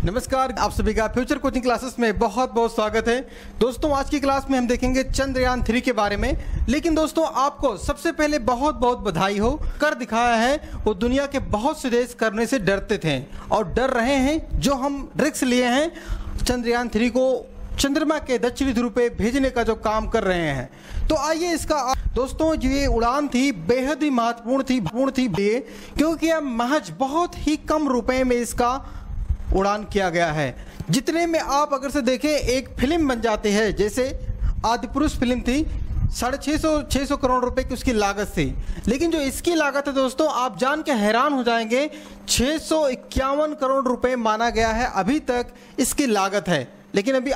नमस्कार, आप सभी का फ्यूचर कोचिंग क्लासेस में बहुत बहुत स्वागत है। दोस्तों, आज की क्लास में हम देखेंगे चंद्रयान 3 के बारे में। लेकिन दोस्तों, आपको सबसे पहले बहुत बहुत बधाई हो। कर दिखाया है, वो दुनिया के बहुत से देश करने से डरते थे और डर रहे हैं। जो हम रिस्क लिए हैं चंद्रयान 3 को चंद्रमा के दक्षिणी ध्रुव पे भेजने का जो काम कर रहे हैं, तो आइए इसका दोस्तों ये उड़ान थी बेहद ही महत्वपूर्ण थी क्योंकि यह महज बहुत ही कम रुपए में इसका उड़ान किया गया है। जितने में आप अगर से देखें एक फिल्म बन जाती है, जैसे आदिपुरुष फिल्म थी 650 करोड़ रुपए की उसकी लागत थी। लेकिन जो इसकी लागत है दोस्तों, आप जान के हैरान हो जाएंगे, 651 करोड़ रुपए माना गया है अभी तक इसकी लागत है। लेकिन अभी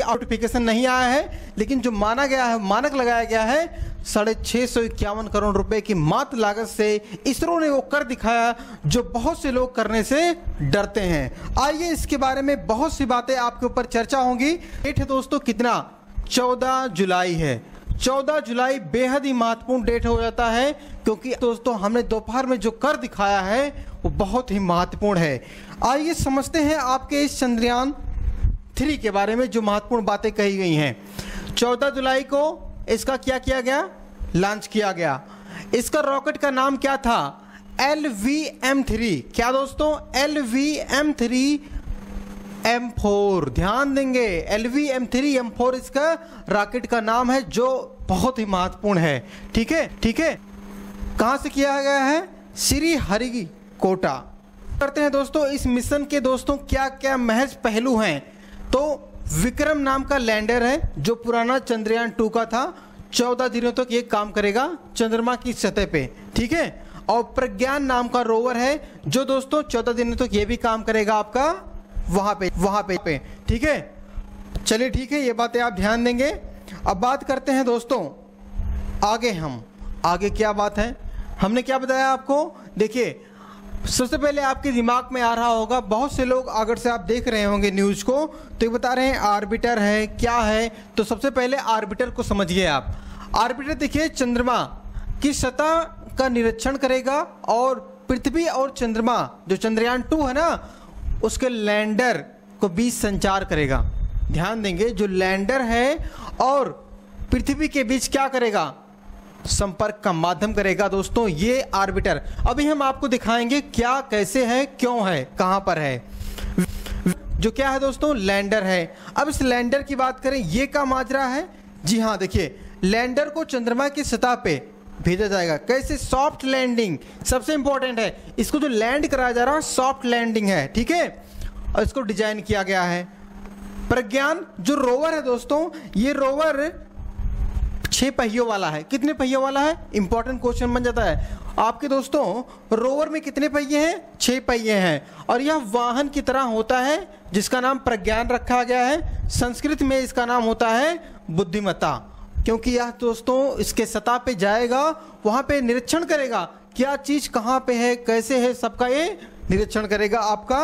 आउटफिकेशन नहीं आया है। लेकिन जो माना गया है, मानक लगाया गया है 651 करोड़ रुपए की मात्र लागत से इसरो ने वो कर दिखाया जो बहुत से लोग करने से डरते हैं। आइए इसके बारे में बहुत सी बातें आपके ऊपर चर्चा होंगी। डेट है दोस्तों कितना, 14 जुलाई है। 14 जुलाई बेहद ही महत्वपूर्ण डेट हो जाता है क्योंकि दोस्तों हमने दोपहर में जो कर दिखाया है वो बहुत ही महत्वपूर्ण है। आइए समझते हैं आपके इस चंद्रयान 3 के बारे में जो महत्वपूर्ण बातें कही गई हैं। 14 जुलाई को इसका क्या किया गया, लॉन्च किया गया। इसका रॉकेट का नाम क्या था, LVM-3। क्या दोस्तों, LVM-3M4। ध्यान देंगे, LVM-3M4 इसका रॉकेट का नाम है जो बहुत ही महत्वपूर्ण है। ठीक है। कहां से किया गया है, श्री हरिकोटा। करते हैं दोस्तों इस मिशन के दोस्तों क्या क्या महज पहलू हैं। तो विक्रम नाम का लैंडर है जो पुराना चंद्रयान 2 का था। 14 दिनों तक ये काम करेगा चंद्रमा की सतह पे। ठीक है। और प्रज्ञान नाम का रोवर है जो दोस्तों 14 दिनों तक ये भी काम करेगा आपका वहां पे। ठीक है। चलिए ठीक है, ये बातें आप ध्यान देंगे। अब बात करते हैं दोस्तों आगे क्या बात है। हमने क्या बताया आपको, देखिए सबसे पहले आपके दिमाग में आ रहा होगा, बहुत से लोग अगर से आप देख रहे होंगे न्यूज़ को तो ये बता रहे हैं आर्बिटर है क्या है। तो सबसे पहले आर्बिटर को समझिए आप। आर्बिटर देखिए चंद्रमा की सतह का निरीक्षण करेगा और पृथ्वी और चंद्रमा जो चंद्रयान 2 है ना उसके लैंडर को बीच संचार करेगा। ध्यान देंगे, जो लैंडर है और पृथ्वी के बीच क्या करेगा, संपर्क का माध्यम करेगा दोस्तों ये आर्बिटर। अभी हम आपको दिखाएंगे क्या, कैसे है, क्यों है, कहां पर है। जो क्या है दोस्तों, लैंडर है। अब इस लैंडर की बात करें, ये क्या माजरा है। जी हां, देखिए लैंडर को चंद्रमा की सतह पे भेजा जाएगा। कैसे, सॉफ्ट लैंडिंग सबसे इंपॉर्टेंट है। इसको जो लैंड कराया जा रहा है सॉफ्ट लैंडिंग है। ठीक है। और इसको डिजाइन किया गया है। प्रज्ञान जो रोवर है दोस्तों, ये रोवर 6 पहियों वाला है। कितने पहियों वाला है, इंपॉर्टेंट क्वेश्चन बन जाता है आपके दोस्तों। रोवर में कितने पहिए हैं, 6 पहिए हैं। और यह वाहन की तरह होता है जिसका नाम प्रज्ञान रखा गया है। संस्कृत में इसका नाम होता है बुद्धिमत्ता, क्योंकि यह दोस्तों इसके सतह पे जाएगा, वहां पे निरीक्षण करेगा क्या चीज कहां पे है, कैसे है, सबका ये निरीक्षण करेगा आपका।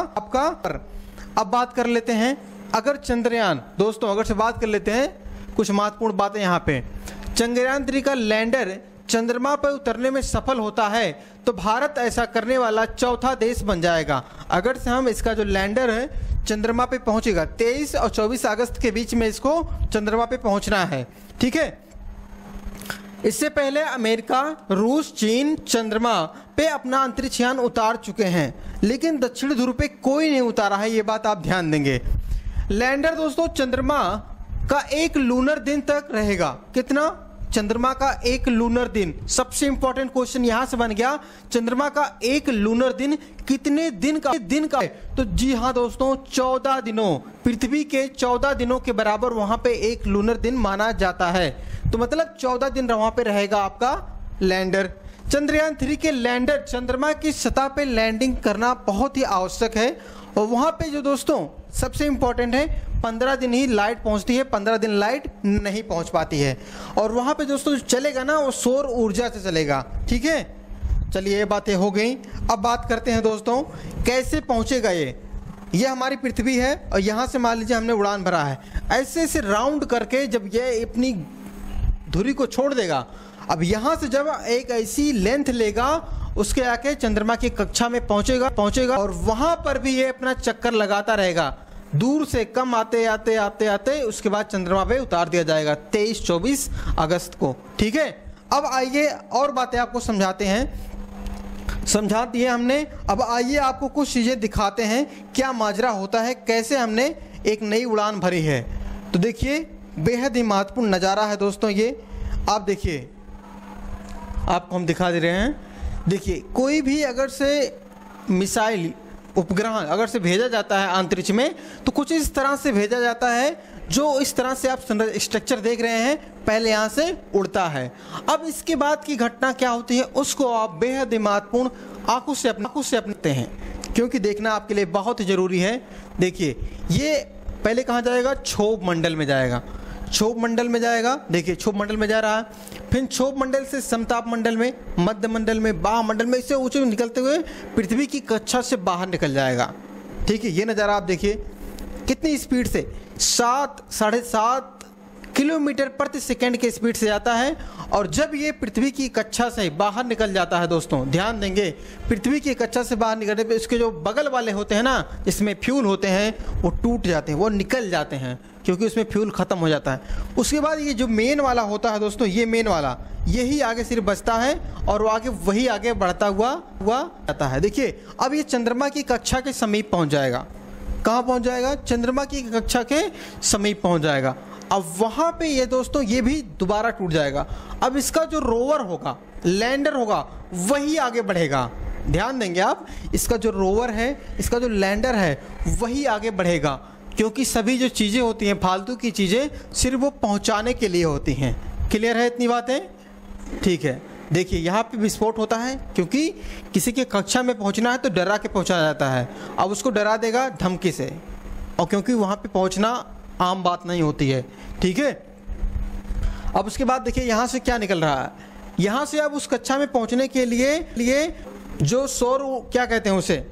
अब बात कर लेते हैं अगर चंद्रयान दोस्तों, अगर से बात कर लेते हैं कुछ महत्वपूर्ण बातें यहाँ पे। चंद्रयान 3 का लैंडर चंद्रमा पर उतरने में सफल होता है तो भारत ऐसा करने वाला चौथा देश बन जाएगा। अगर से हम इसका जो लैंडर है चंद्रमा पे पहुंचेगा, 23 और 24 अगस्त के बीच में इसको चंद्रमा पे पहुंचना है। ठीक है। इससे पहले अमेरिका, रूस, चीन चंद्रमा पे अपना अंतरिक्ष यान उतार चुके हैं, लेकिन दक्षिण ध्रुव पे कोई नहीं उतारा है। ये बात आप ध्यान देंगे। लैंडर दोस्तों चंद्रमा का 1 लूनर दिन तक रहेगा। कितना, चंद्रमा का 1 लूनर दिन। सबसे इंपॉर्टेंट क्वेश्चन यहां से बन गया, चंद्रमा का 1 लूनर दिन कितने दिन का है। तो जी हां दोस्तों, 14 दिनों, पृथ्वी के 14 दिनों के बराबर वहां पे 1 लूनर दिन माना जाता है। तो मतलब 14 दिन वहां पे रहेगा आपका लैंडर। चंद्रयान 3 के लैंडर चंद्रमा की सतह पे लैंडिंग करना बहुत ही आवश्यक है। और वहां पे जो दोस्तों सबसे इंपॉर्टेंट है, 15 दिन ही लाइट पहुंचती है, 15 दिन लाइट नहीं पहुंच पाती है। और वहां पे दोस्तों जो चलेगा ना वो सौर ऊर्जा से चलेगा। ठीक है। चलिए ये बातें हो गई। अब बात करते हैं दोस्तों कैसे पहुंचेगा ये हमारी पृथ्वी है और यहाँ से मान लीजिए हमने उड़ान भरा है, ऐसे ऐसे राउंड करके जब ये अपनी धुरी को छोड़ देगा, अब यहाँ से जब एक ऐसी लेंथ लेगा उसके आके चंद्रमा की कक्षा में पहुंचेगा और वहां पर भी ये अपना चक्कर लगाता रहेगा। दूर से कम आते आते आते आते उसके बाद चंद्रमा पे उतार दिया जाएगा 23-24 अगस्त को। ठीक है, अब आइए और बातें आपको समझाते हैं। समझा दिए हमने, अब आइए आपको कुछ चीज़ें दिखाते हैं क्या माजरा होता है, कैसे हमने एक नई उड़ान भरी है। तो देखिए बेहद ही महत्वपूर्ण नज़ारा है दोस्तों, ये आप देखिए, आपको हम दिखा दे रहे हैं। देखिए कोई भी अगर से मिसाइल उपग्रह अगर से भेजा जाता है अंतरिक्ष में तो कुछ इस तरह से भेजा जाता है, जो इस तरह से आप स्ट्रक्चर देख रहे हैं पहले यहाँ से उड़ता है। अब इसके बाद की घटना क्या होती है उसको आप बेहद ही महत्वपूर्ण आंखों से अपनाते हैं, क्योंकि देखना आपके लिए बहुत ही ज़रूरी है। देखिए ये पहले कहाँ जाएगा, क्षोभ मंडल में जाएगा, क्षोभ मंडल में जाएगा। देखिए क्षोभ मंडल में जा रहा है, फिर क्षोभ मंडल से समताप मंडल में, मध्य मंडल में, बाह्य मंडल में, इससे ऊंचे निकलते हुए पृथ्वी की कक्षा से बाहर निकल जाएगा। ठीक है, ये नज़ारा आप देखिए कितनी स्पीड से 7-7.5 किलोमीटर प्रति सेकंड के स्पीड से जाता है। और जब ये पृथ्वी की कक्षा से बाहर निकल जाता है दोस्तों, ध्यान देंगे, पृथ्वी की कक्षा से बाहर निकलने पे इसके जो बगल वाले होते हैं ना, इसमें फ्यूल होते हैं, वो टूट जाते हैं, वो निकल जाते हैं, क्योंकि उसमें फ्यूल ख़त्म हो जाता है। उसके बाद ये जो मेन वाला होता है दोस्तों, ये मेन वाला यही आगे सिर्फ बचता है और वो आगे वही आगे बढ़ता हुआ जाता है। देखिए अब ये चंद्रमा की कक्षा के समीप पहुंच जाएगा। कहाँ पहुंच जाएगा, चंद्रमा की कक्षा के समीप पहुंच जाएगा। अब वहाँ पे ये दोस्तों ये भी दोबारा टूट जाएगा। अब इसका जो रोवर होगा, लैंडर होगा, वही आगे बढ़ेगा। ध्यान देंगे आप, इसका जो रोवर है, इसका जो लैंडर है, वही आगे बढ़ेगा, क्योंकि सभी जो चीज़ें होती हैं फालतू की चीज़ें सिर्फ वो पहुँचाने के लिए होती हैं। क्लियर है इतनी बातें? ठीक है, देखिए यहाँ पे विस्फोट होता है, क्योंकि किसी के कक्षा में पहुँचना है तो डरा के पहुँचाया जाता है। अब उसको डरा देगा धमकी से, और क्योंकि वहाँ पे पहुँचना आम बात नहीं होती है। ठीक है, अब उसके बाद देखिए यहाँ से क्या निकल रहा है। यहाँ से अब उस कक्षा में पहुँचने के लिए जो सौर क्या कहते हैं उसे,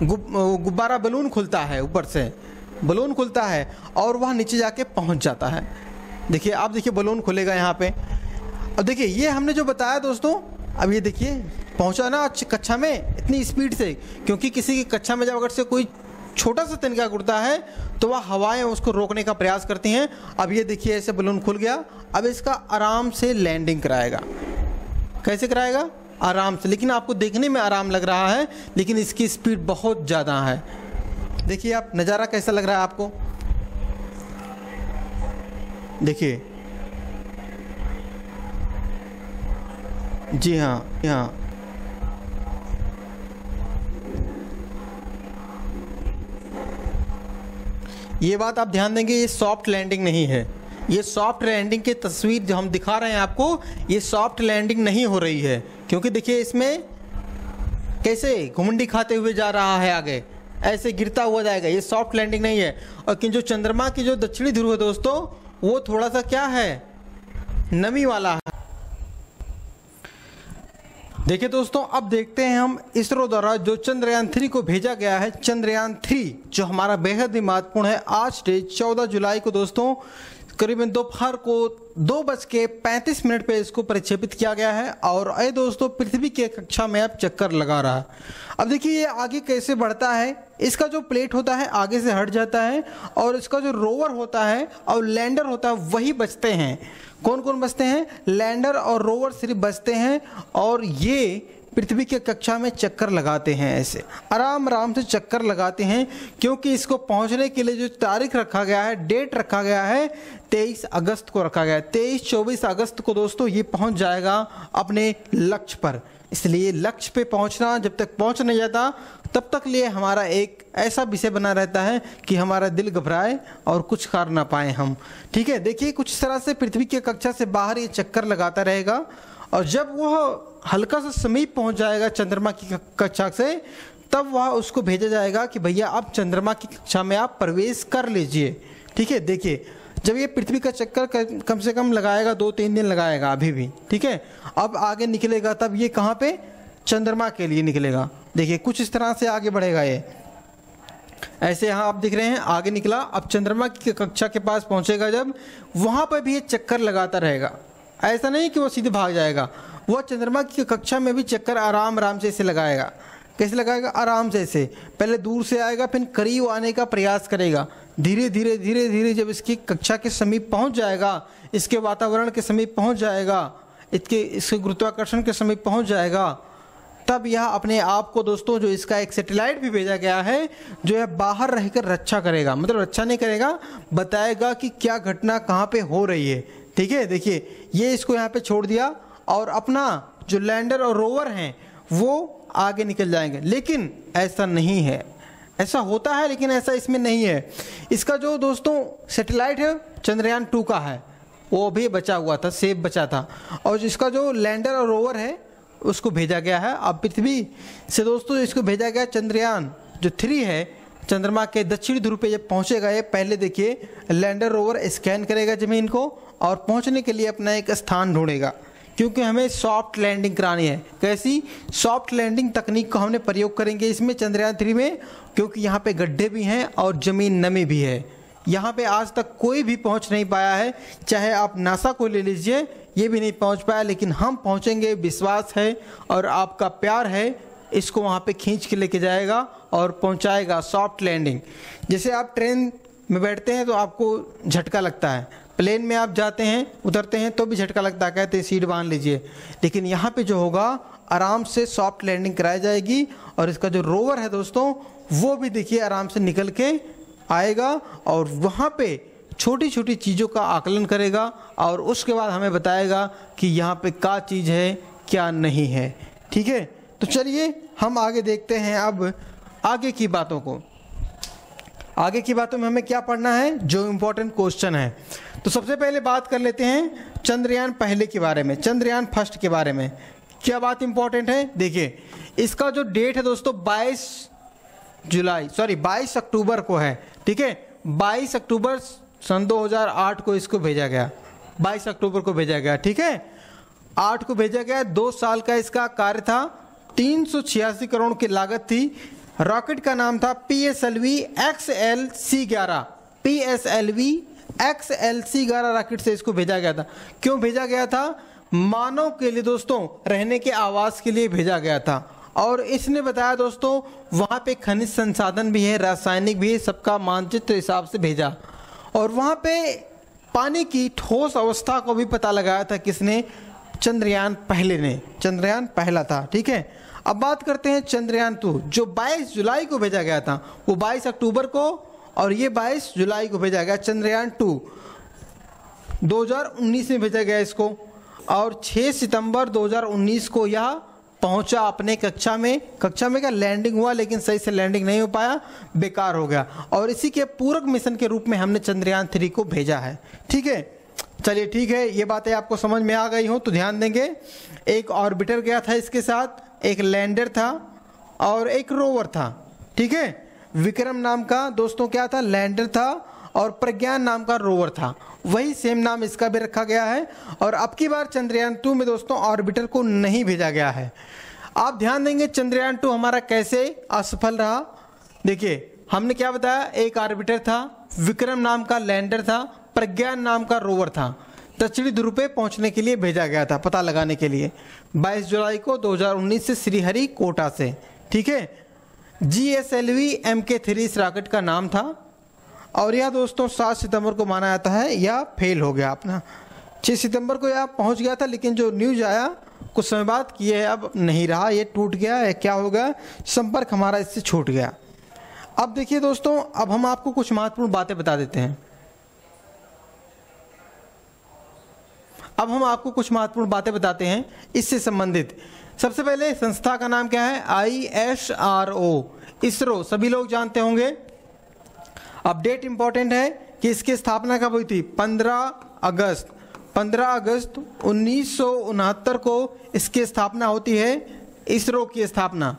गुब्बारा बलून खुलता है, ऊपर से बलून खुलता है और वह नीचे जाके पहुँच जाता है। देखिए आप देखिए बलून खुलेगा यहाँ पे। अब देखिए ये हमने जो बताया दोस्तों, अब ये देखिए पहुँचा ना कक्षा में इतनी स्पीड से, क्योंकि किसी की कक्षा में जब अगर से कोई छोटा सा तिनका उड़ता है तो वह हवाएं उसको रोकने का प्रयास करती हैं। अब ये देखिए ऐसे बलून खुल गया, अब इसका आराम से लैंडिंग कराएगा। कैसे कराएगा? आराम से, लेकिन आपको देखने में आराम लग रहा है, लेकिन इसकी स्पीड बहुत ज़्यादा है। देखिए आप नज़ारा कैसा लग रहा है आपको, देखिए। जी हाँ, हाँ ये बात आप ध्यान देंगे, ये सॉफ्ट लैंडिंग नहीं है। ये सॉफ्ट लैंडिंग की तस्वीर जो हम दिखा रहे हैं आपको, ये सॉफ्ट लैंडिंग नहीं हो रही है, क्योंकि देखिए इसमें कैसे घुमंडी खाते हुए जा रहा है, आगे ऐसे गिरता हुआ जाएगा। ये सॉफ्ट लैंडिंग नहीं है। और कि जो चंद्रमा की जो दक्षिणी ध्रुव है दोस्तों, वो थोड़ा सा क्या है, नमी वाला है। देखिए दोस्तों, अब देखते हैं हम इसरो द्वारा जो चंद्रयान 3 को भेजा गया है, चंद्रयान 3 जो हमारा बेहद ही महत्वपूर्ण है। आज डेट 14 जुलाई को दोस्तों करीबन दोपहर को 2:35 पे इसको प्रक्षेपित किया गया है और ये दोस्तों पृथ्वी की कक्षा में अब चक्कर लगा रहा है। अब देखिए ये आगे कैसे बढ़ता है, इसका जो प्लेट होता है आगे से हट जाता है और इसका जो रोवर होता है और लैंडर होता है वही बचते हैं। कौन कौन बचते हैं? लैंडर और रोवर सिर्फ बचते हैं और ये पृथ्वी के कक्षा में चक्कर लगाते हैं, ऐसे आराम आराम से चक्कर लगाते हैं, क्योंकि इसको पहुंचने के लिए जो तारीख रखा गया है, डेट रखा गया है, 23 अगस्त को रखा गया है। 23-24 अगस्त को दोस्तों ये पहुंच जाएगा अपने लक्ष्य पर। इसलिए लक्ष्य पे पहुंचना, जब तक पहुंच नहीं जाता तब तक लिए हमारा एक ऐसा विषय बना रहता है कि हमारा दिल घबराए और कुछ कर ना पाए हम। ठीक है, देखिए कुछ इस तरह से पृथ्वी की कक्षा से बाहर ये चक्कर लगाता रहेगा और जब वह हल्का सा समीप पहुंच जाएगा चंद्रमा की कक्षा से, तब वह उसको भेजा जाएगा कि भैया आप चंद्रमा की कक्षा में आप प्रवेश कर लीजिए। ठीक है, देखिए जब ये पृथ्वी का चक्कर कम से कम लगाएगा 2-3 दिन लगाएगा अभी भी। ठीक है, अब आगे निकलेगा तब ये कहाँ पे, चंद्रमा के लिए निकलेगा। देखिए कुछ इस तरह से आगे बढ़ेगा ये, ऐसे यहाँ आप दिख रहे हैं आगे निकला। अब चंद्रमा की कक्षा के पास पहुँचेगा, जब वहाँ पर भी ये चक्कर लगाता रहेगा। ऐसा नहीं कि वो सीधे भाग जाएगा, वह चंद्रमा की कक्षा में भी चक्कर आराम आराम से इसे लगाएगा। कैसे लगाएगा? आराम से इसे पहले दूर से आएगा, फिर करीब आने का प्रयास करेगा। धीरे धीरे धीरे धीरे जब इसकी कक्षा के समीप पहुंच जाएगा, इसके वातावरण के समीप पहुंच जाएगा, इसके गुरुत्वाकर्षण के समीप पहुंच जाएगा, तब यह अपने आप को दोस्तों, जो इसका एक सैटेलाइट भी भेजा गया है, जो है बाहर रहकर रक्षा करेगा। मतलब रक्षा नहीं करेगा, बताएगा कि क्या घटना कहाँ पे हो रही है। ठीक है, देखिए ये इसको यहाँ पे छोड़ दिया और अपना जो लैंडर और रोवर हैं वो आगे निकल जाएंगे। लेकिन ऐसा नहीं है, ऐसा होता है लेकिन ऐसा इसमें नहीं है। इसका जो दोस्तों सैटेलाइट है चंद्रयान 2 का है, वो भी बचा हुआ था, सेफ बचा था। और इसका जो लैंडर और रोवर है उसको भेजा गया है। अब पृथ्वी से दोस्तों इसको भेजा गया चंद्रयान जो 3 है, चंद्रमा के दक्षिणी ध्रुव पे जब पहुंचेगा, ये पहले देखिए लैंडर रोवर स्कैन करेगा ज़मीन को और पहुंचने के लिए अपना एक स्थान ढूंढेगा, क्योंकि हमें सॉफ्ट लैंडिंग करानी है। कैसी सॉफ्ट लैंडिंग तकनीक का हमने प्रयोग करेंगे इसमें चंद्रयान 3 में, क्योंकि यहाँ पे गड्ढे भी हैं और ज़मीन नमी भी है। यहाँ पे आज तक कोई भी पहुँच नहीं पाया है, चाहे आप नासा को ले लीजिए, ये भी नहीं पहुँच पाया, लेकिन हम पहुँचेंगे, विश्वास है और आपका प्यार है, इसको वहाँ पे खींच के लेके जाएगा और पहुँचाएगा सॉफ्ट लैंडिंग। जैसे आप ट्रेन में बैठते हैं तो आपको झटका लगता है, प्लेन में आप जाते हैं उतरते हैं तो भी झटका लगता है, कहते हैं सीट बांध लीजिए। लेकिन यहाँ पे जो होगा आराम से सॉफ्ट लैंडिंग कराई जाएगी और इसका जो रोवर है दोस्तों वो भी देखिए आराम से निकल के आएगा और वहाँ पे छोटी छोटी चीज़ों का आकलन करेगा और उसके बाद हमें बताएगा कि यहाँ पे क्या चीज़ है क्या नहीं है। ठीक है, तो चलिए हम आगे देखते हैं अब आगे की बातों को। आगे की बातों में हमें क्या पढ़ना है, जो इम्पोर्टेंट क्वेश्चन है। तो सबसे पहले बात कर लेते हैं चंद्रयान पहले के बारे में, चंद्रयान फर्स्ट के बारे में। क्या बात इंपॉर्टेंट है, देखिए इसका जो डेट है दोस्तों 22 अक्टूबर को है। ठीक है, 22 अक्टूबर सन 2008 को इसको भेजा गया, 22 अक्टूबर को भेजा गया। ठीक है, 8 को भेजा गया। 2 साल का इसका कार्य था, 386 करोड़ की लागत थी। रॉकेट का नाम था PSLV XLC11। PSLV XLC11 rocket से इसको भेजा गया था। क्यों भेजा गया था? मानव के लिए दोस्तों, रहने के आवास के लिए भेजा गया था। और इसने बताया दोस्तों वहाँ पे खनिज संसाधन भी है, रासायनिक भी है, सबका मानचित्र हिसाब से भेजा। और वहाँ पे पानी की ठोस अवस्था को भी पता लगाया था किसने? चंद्रयान पहले ने, चंद्रयान पहला था। ठीक है, अब बात करते हैं चंद्रयान 2 जो 22 जुलाई को भेजा गया था। वो 22 अक्टूबर को और ये 22 जुलाई को भेजा गया। चंद्रयान 2 2019 में भेजा गया इसको और 6 सितंबर 2019 को यह पहुंचा अपने कक्षा में क्या लैंडिंग हुआ, लेकिन सही से लैंडिंग नहीं हो पाया, बेकार हो गया। और इसी के पूरक मिशन के रूप में हमने चंद्रयान 3 को भेजा है। ठीक है, चलिए ठीक है, ये बातें आपको समझ में आ गई हो तो ध्यान देंगे। एक ऑर्बिटर गया था इसके साथ, एक लैंडर था और एक रोवर था। ठीक है, विक्रम नाम का दोस्तों क्या था? लैंडर था और प्रज्ञान नाम का रोवर था। वही सेम नाम इसका भी रखा गया है। और अब की बार चंद्रयान 2 में दोस्तों ऑर्बिटर को नहीं भेजा गया है। आप ध्यान देंगे चंद्रयान 2 हमारा कैसे असफल रहा। देखिए हमने क्या बताया, एक ऑर्बिटर था, विक्रम नाम का लैंडर था, प्रज्ञान नाम का रोवर था। दक्षिणी ध्रुव पे पहुंचने के लिए भेजा गया था, पता लगाने के लिए, 22 जुलाई को 2019 से श्रीहरिकोटा से। ठीक है, GSLV MK3 इस रॉकेट का नाम था और यह दोस्तों 7 सितंबर को माना जाता है यह फेल हो गया अपना। 6 सितंबर को यह पहुंच गया था, लेकिन जो न्यूज आया कुछ समय बाद कि यह अब नहीं रहा, ये टूट गया है, क्या हो गया, संपर्क हमारा इससे छूट गया। अब देखिए दोस्तों, अब हम आपको कुछ महत्वपूर्ण बातें बता देते हैं। अब हम आपको कुछ महत्वपूर्ण बातें बताते हैं इससे संबंधित। सबसे पहले संस्था का नाम क्या है? ISRO, इसरो, सभी लोग जानते होंगे। अपडेट इंपॉर्टेंट है कि इसकी स्थापना कब हुई थी? 15 अगस्त 1969 को इसकी स्थापना होती है, इसरो की स्थापना।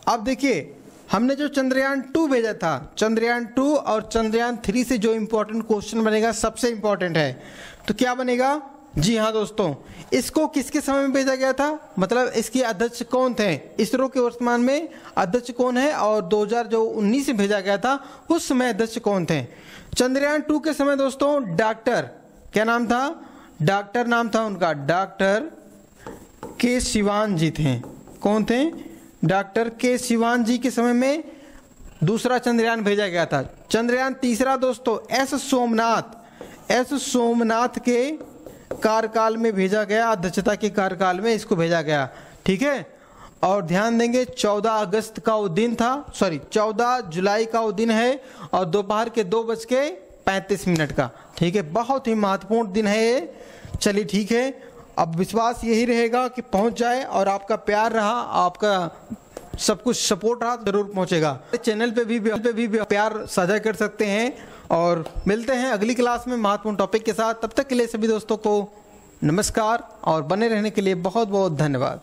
अब देखिए हमने जो चंद्रयान 2 भेजा था, चंद्रयान 2 और चंद्रयान 3 से जो इंपॉर्टेंट क्वेश्चन बनेगा, सबसे इंपॉर्टेंट है, तो क्या बनेगा? जी हाँ दोस्तों, इसको किसके समय में भेजा गया था, मतलब इसके अध्यक्ष कौन थे? इसरो के वर्तमान में अध्यक्ष कौन है और 2019 में भेजा गया था उस समय अध्यक्ष कौन थे? चंद्रयान 2 के समय दोस्तों डॉक्टर, क्या नाम था? डॉक्टर नाम था उनका, डॉक्टर के सिवान जी थे। कौन थे? डॉक्टर के सिवान जी के समय में दूसरा चंद्रयान भेजा गया था। चंद्रयान तीसरा दोस्तों एस सोमनाथ के कार्यकाल में भेजा गया, अध्यक्षता के कार्यकाल में इसको भेजा गया। ठीक है, और ध्यान देंगे 14 अगस्त का वो दिन था, 14 जुलाई का वो दिन है और दोपहर के 2:35 का। ठीक है, बहुत ही महत्वपूर्ण दिन है ये। चलिए ठीक है, अब विश्वास यही रहेगा कि पहुंच जाए और आपका प्यार रहा, आपका सब कुछ सपोर्ट रहा, जरूर पहुंचेगा। चैनल पे भी प्यार साझा कर सकते हैं और मिलते हैं अगली क्लास में महत्वपूर्ण टॉपिक के साथ। तब तक के लिए सभी दोस्तों को नमस्कार और बने रहने के लिए बहुत बहुत धन्यवाद।